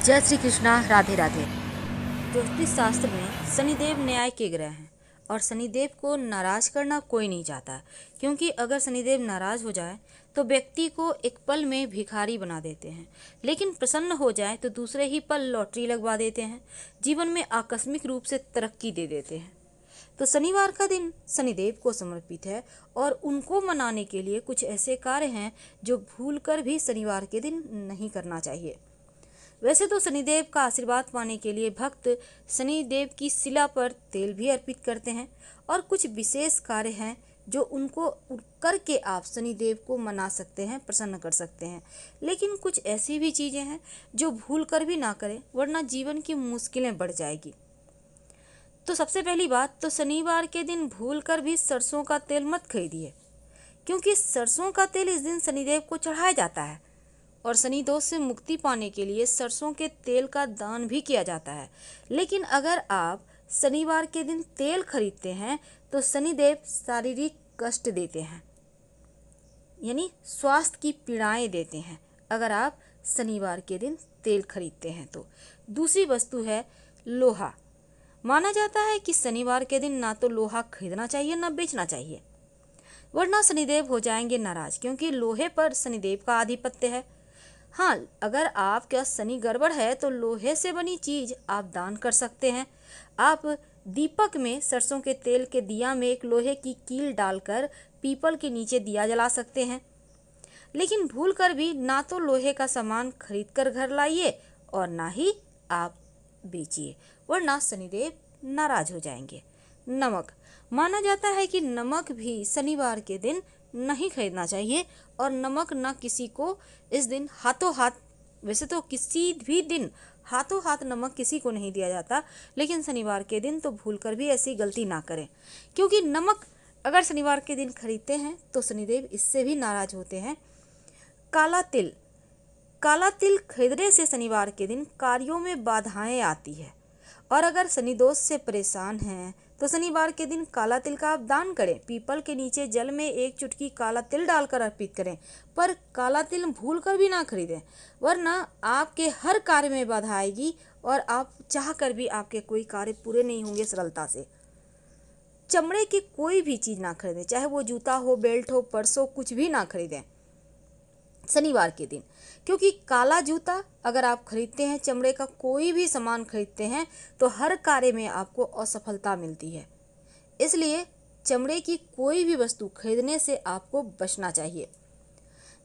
जय श्री कृष्णा। राधे राधे। ज्योतिष शास्त्र में शनिदेव न्याय के ग्रह हैं और शनिदेव को नाराज करना कोई नहीं चाहता, क्योंकि अगर शनिदेव नाराज हो जाए तो व्यक्ति को एक पल में भिखारी बना देते हैं, लेकिन प्रसन्न हो जाए तो दूसरे ही पल लॉटरी लगवा देते हैं, जीवन में आकस्मिक रूप से तरक्की दे देते हैं। तो शनिवार का दिन शनिदेव को समर्पित है और उनको मनाने के लिए कुछ ऐसे कार्य हैं जो भूलकर भी शनिवार के दिन नहीं करना चाहिए। वैसे तो शनिदेव का आशीर्वाद पाने के लिए भक्त शनिदेव की शिला पर तेल भी अर्पित करते हैं और कुछ विशेष कार्य हैं जो उनको करके आप शनिदेव को मना सकते हैं, प्रसन्न कर सकते हैं। लेकिन कुछ ऐसी भी चीज़ें हैं जो भूल कर भी ना करें, वरना जीवन की मुश्किलें बढ़ जाएगी। तो सबसे पहली बात तो शनिवार के दिन भूल कर भी सरसों का तेल मत खरीदिए, क्योंकि सरसों का तेल इस दिन शनिदेव को चढ़ाया जाता है और शनि दोष से मुक्ति पाने के लिए सरसों के तेल का दान भी किया जाता है। लेकिन अगर आप शनिवार के दिन तेल खरीदते हैं तो शनिदेव शारीरिक कष्ट देते हैं, यानी स्वास्थ्य की पीड़ाएं देते हैं अगर आप शनिवार के दिन तेल खरीदते हैं तो। दूसरी वस्तु है लोहा। माना जाता है कि शनिवार के दिन ना तो लोहा खरीदना चाहिए ना बेचना चाहिए, वरना शनिदेव हो जाएंगे नाराज, क्योंकि लोहे पर शनिदेव का आधिपत्य है। हाँ, अगर आपका शनि गड़बड़ है तो लोहे से बनी चीज आप दान कर सकते हैं। आप दीपक में सरसों के तेल के दिया में एक लोहे की कील डालकर पीपल के नीचे दिया जला सकते हैं। लेकिन भूल कर भी ना तो लोहे का सामान खरीद कर घर लाइए और ना ही आप बेचिए, वरना शनिदेव नाराज हो जाएंगे। नमक। माना जाता है कि नमक भी शनिवार के दिन नहीं खरीदना चाहिए और नमक न किसी को इस दिन हाथों हाथ, वैसे तो किसी भी दिन हाथों हाथ नमक किसी को नहीं दिया जाता, लेकिन शनिवार के दिन तो भूलकर भी ऐसी गलती ना करें, क्योंकि नमक अगर शनिवार के दिन खरीदते हैं तो शनिदेव इससे भी नाराज होते हैं। काला तिल। काला तिल खरीदने से शनिवार के दिन कार्यों में बाधाएं आती है और अगर शनि दोष से परेशान हैं तो शनिवार के दिन काला तिल का आप दान करें। पीपल के नीचे जल में एक चुटकी काला तिल डालकर अर्पित करें, पर काला तिल भूल कर भी ना खरीदें, वरना आपके हर कार्य में बाधा आएगी और आप चाह कर भी आपके कोई कार्य पूरे नहीं होंगे सरलता से। चमड़े की कोई भी चीज़ ना खरीदें, चाहे वो जूता हो, बेल्ट हो, पर्स हो, कुछ भी ना खरीदें शनिवार के दिन, क्योंकि काला जूता अगर आप खरीदते हैं, चमड़े का कोई भी सामान खरीदते हैं तो हर कार्य में आपको असफलता मिलती है। इसलिए चमड़े की कोई भी वस्तु खरीदने से आपको बचना चाहिए।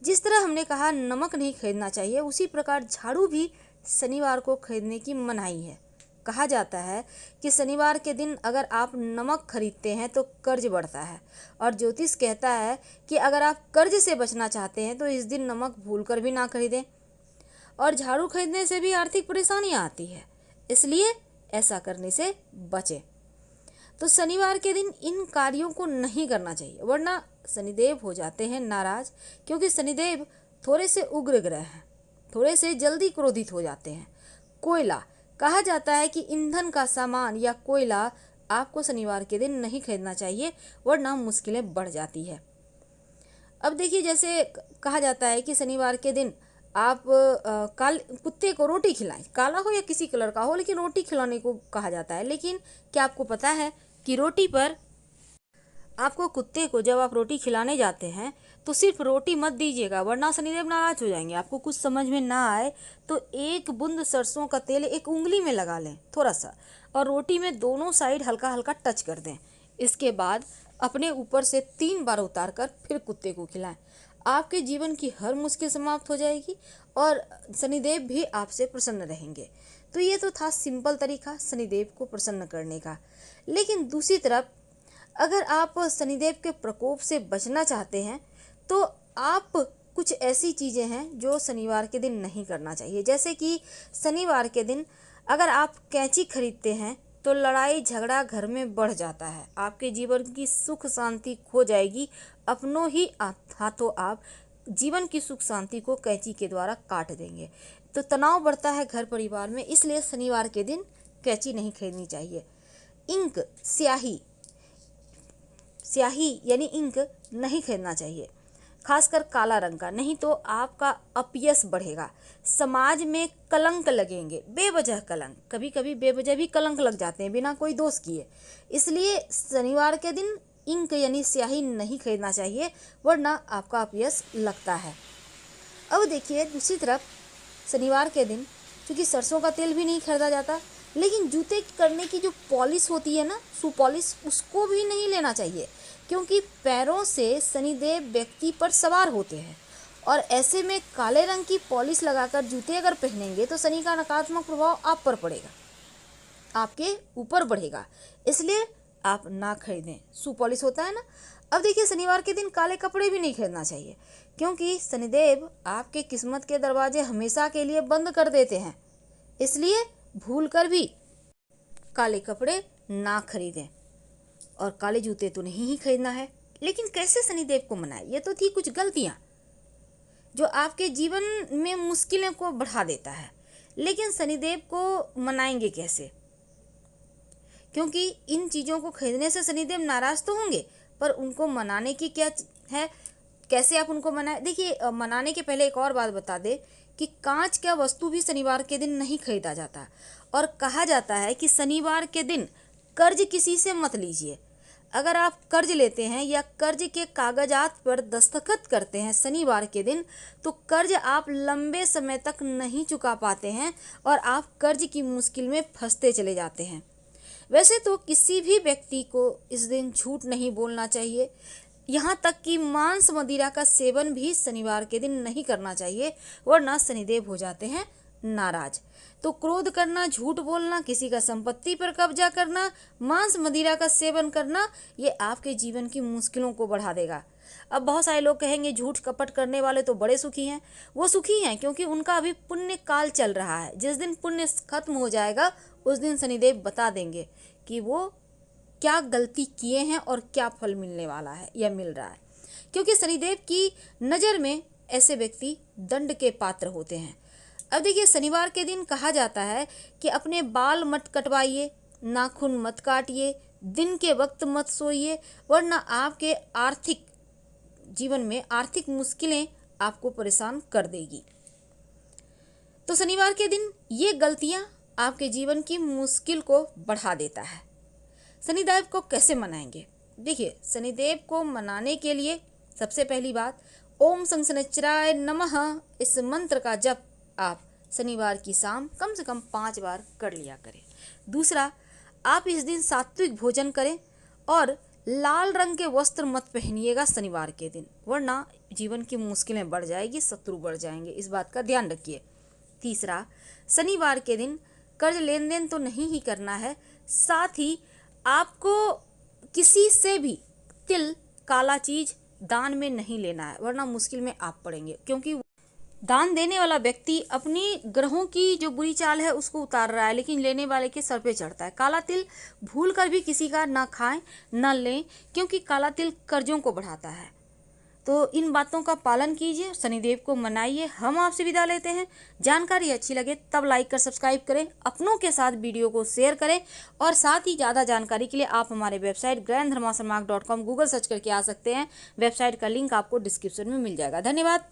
जिस तरह हमने कहा नमक नहीं खरीदना चाहिए, उसी प्रकार झाड़ू भी शनिवार को खरीदने की मनाही है। कहा जाता है कि शनिवार के दिन अगर आप नमक खरीदते हैं तो कर्ज बढ़ता है और ज्योतिष कहता है कि अगर आप कर्ज से बचना चाहते हैं तो इस दिन नमक भूलकर भी ना खरीदें। और झाड़ू खरीदने से भी आर्थिक परेशानियां आती है, इसलिए ऐसा करने से बचें। तो शनिवार के दिन इन कार्यों को नहीं करना चाहिए, वरना शनिदेव हो जाते हैं नाराज, क्योंकि शनिदेव थोड़े से उग्र ग्रह हैं, थोड़े से जल्दी क्रोधित हो जाते हैं। कोयला। कहा जाता है कि ईंधन का सामान या कोयला आपको शनिवार के दिन नहीं खरीदना चाहिए, वरना मुश्किलें बढ़ जाती है। अब देखिए, जैसे कहा जाता है कि शनिवार के दिन आप कुत्ते को रोटी खिलाएं, काला हो या किसी कलर का हो, लेकिन रोटी खिलाने को कहा जाता है। लेकिन क्या आपको पता है कि रोटी पर आपको कुत्ते को जब आप रोटी खिलाने जाते हैं तो सिर्फ रोटी मत दीजिएगा, वरना शनिदेव नाराज हो जाएंगे। आपको कुछ समझ में ना आए तो एक बूंद सरसों का तेल एक उंगली में लगा लें थोड़ा सा, और रोटी में दोनों साइड हल्का हल्का टच कर दें। इसके बाद अपने ऊपर से 3 बार उतार कर फिर कुत्ते को खिलाएं। आपके जीवन की हर मुश्किल समाप्त हो जाएगी और शनिदेव भी आपसे प्रसन्न रहेंगे। तो ये तो था सिंपल तरीका शनिदेव को प्रसन्न करने का। लेकिन दूसरी तरफ अगर आप शनिदेव के प्रकोप से बचना चाहते हैं तो आप कुछ ऐसी चीज़ें हैं जो शनिवार के दिन नहीं करना चाहिए। जैसे कि शनिवार के दिन अगर आप कैंची खरीदते हैं तो लड़ाई झगड़ा घर में बढ़ जाता है, आपके जीवन की सुख शांति खो जाएगी। अपनों ही हाथों आप जीवन की सुख शांति को कैंची के द्वारा काट देंगे, तो तनाव बढ़ता है घर परिवार में। इसलिए शनिवार के दिन कैंची नहीं खरीदनी चाहिए। इंक, स्याही यानी इंक नहीं खरीदना चाहिए। खासकर काला रंग का, नहीं तो आपका अपयश बढ़ेगा, समाज में कलंक लगेंगे, बेवजह कलंक, कभी कभी बेवजह भी कलंक लग जाते हैं बिना कोई दोष किए। इसलिए शनिवार के दिन इंक यानी स्याही नहीं खरीदना चाहिए, वरना आपका अपयश लगता है। अब देखिए दूसरी तरफ शनिवार के दिन क्योंकि सरसों का तेल भी नहीं खरीदा जाता, लेकिन जूते करने की जो पॉलिश होती है ना, शू पॉलिश, उसको भी नहीं लेना चाहिए, क्योंकि पैरों से शनिदेव व्यक्ति पर सवार होते हैं और ऐसे में काले रंग की पॉलिश लगाकर जूते अगर पहनेंगे तो शनि का नकारात्मक प्रभाव आप पर पड़ेगा, आपके ऊपर बढ़ेगा, इसलिए आप ना खरीदें। शू पॉलिश होता है ना। अब देखिए शनिवार के दिन काले कपड़े भी नहीं खरीदना चाहिए, क्योंकि शनिदेव आपके किस्मत के दरवाजे हमेशा के लिए बंद कर देते हैं, इसलिए भूलकर भी काले कपड़े ना खरीदें और काले जूते तो नहीं ही खरीदना है। लेकिन कैसे शनिदेव को मनाएं? ये तो थी कुछ गलतियां जो आपके जीवन में मुश्किलें को बढ़ा देता है, लेकिन शनिदेव को मनाएंगे कैसे? क्योंकि इन चीज़ों को खरीदने से शनिदेव नाराज तो होंगे, पर उनको मनाने की क्या है, कैसे आप उनको मनाएं? देखिए मनाने के पहले एक और बात बता दे कि कांच का वस्तु भी शनिवार के दिन नहीं खरीदा जाता और कहा जाता है कि शनिवार के दिन कर्ज किसी से मत लीजिए। अगर आप कर्ज लेते हैं या कर्ज के कागजात पर दस्तखत करते हैं शनिवार के दिन, तो कर्ज आप लंबे समय तक नहीं चुका पाते हैं और आप कर्ज की मुश्किल में फंसते चले जाते हैं। वैसे तो किसी भी व्यक्ति को इस दिन झूठ नहीं बोलना चाहिए, यहाँ तक कि मांस मदिरा का सेवन भी शनिवार के दिन नहीं करना चाहिए, वरना शनिदेव हो जाते हैं नाराज। तो क्रोध करना, झूठ बोलना, किसी का संपत्ति पर कब्जा करना, मांस मदिरा का सेवन करना, ये आपके जीवन की मुश्किलों को बढ़ा देगा। अब बहुत सारे लोग कहेंगे झूठ कपट करने वाले तो बड़े सुखी हैं। वो सुखी हैं क्योंकि उनका अभी पुण्य काल चल रहा है। जिस दिन पुण्य खत्म हो जाएगा उस दिन शनिदेव बता देंगे कि वो क्या गलती किए हैं और क्या फल मिलने वाला है या मिल रहा है, क्योंकि शनिदेव की नज़र में ऐसे व्यक्ति दंड के पात्र होते हैं। अब देखिए शनिवार के दिन कहा जाता है कि अपने बाल मत कटवाइए, नाखून मत काटिए, दिन के वक्त मत सोइए, वरना आपके आर्थिक जीवन में आर्थिक मुश्किलें आपको परेशान कर देगी। तो शनिवार के दिन ये गलतियां आपके जीवन की मुश्किल को बढ़ा देता है। शनिदेव को कैसे मनाएंगे? देखिए शनिदेव को मनाने के लिए सबसे पहली बात, ओम शं शनिश्चराय नमः इस मंत्र का जप आप शनिवार की शाम कम से कम 5 बार कर लिया करें। दूसरा, आप इस दिन सात्विक भोजन करें और लाल रंग के वस्त्र मत पहनिएगा शनिवार के दिन, वरना जीवन की मुश्किलें बढ़ जाएगी, शत्रु बढ़ जाएंगे, इस बात का ध्यान रखिए। तीसरा, शनिवार के दिन कर्ज लेन देन तो नहीं ही करना है, साथ ही आपको किसी से भी तिल, काला चीज दान में नहीं लेना है, वरना मुश्किल में आप पड़ेंगे, क्योंकि दान देने वाला व्यक्ति अपनी ग्रहों की जो बुरी चाल है उसको उतार रहा है, लेकिन लेने वाले के सर पे चढ़ता है। काला तिल भूल कर भी किसी का ना खाएं ना लें, क्योंकि काला तिल कर्जों को बढ़ाता है। तो इन बातों का पालन कीजिए, शनिदेव को मनाइए। हम आपसे विदा लेते हैं। जानकारी अच्छी लगे तब लाइक कर सब्सक्राइब करें, अपनों के साथ वीडियो को शेयर करें और साथ ही ज़्यादा जानकारी के लिए आप हमारे वेबसाइट grandharmasamag.com गूगल सर्च करके आ सकते हैं। वेबसाइट का लिंक आपको डिस्क्रिप्शन में मिल जाएगा। धन्यवाद।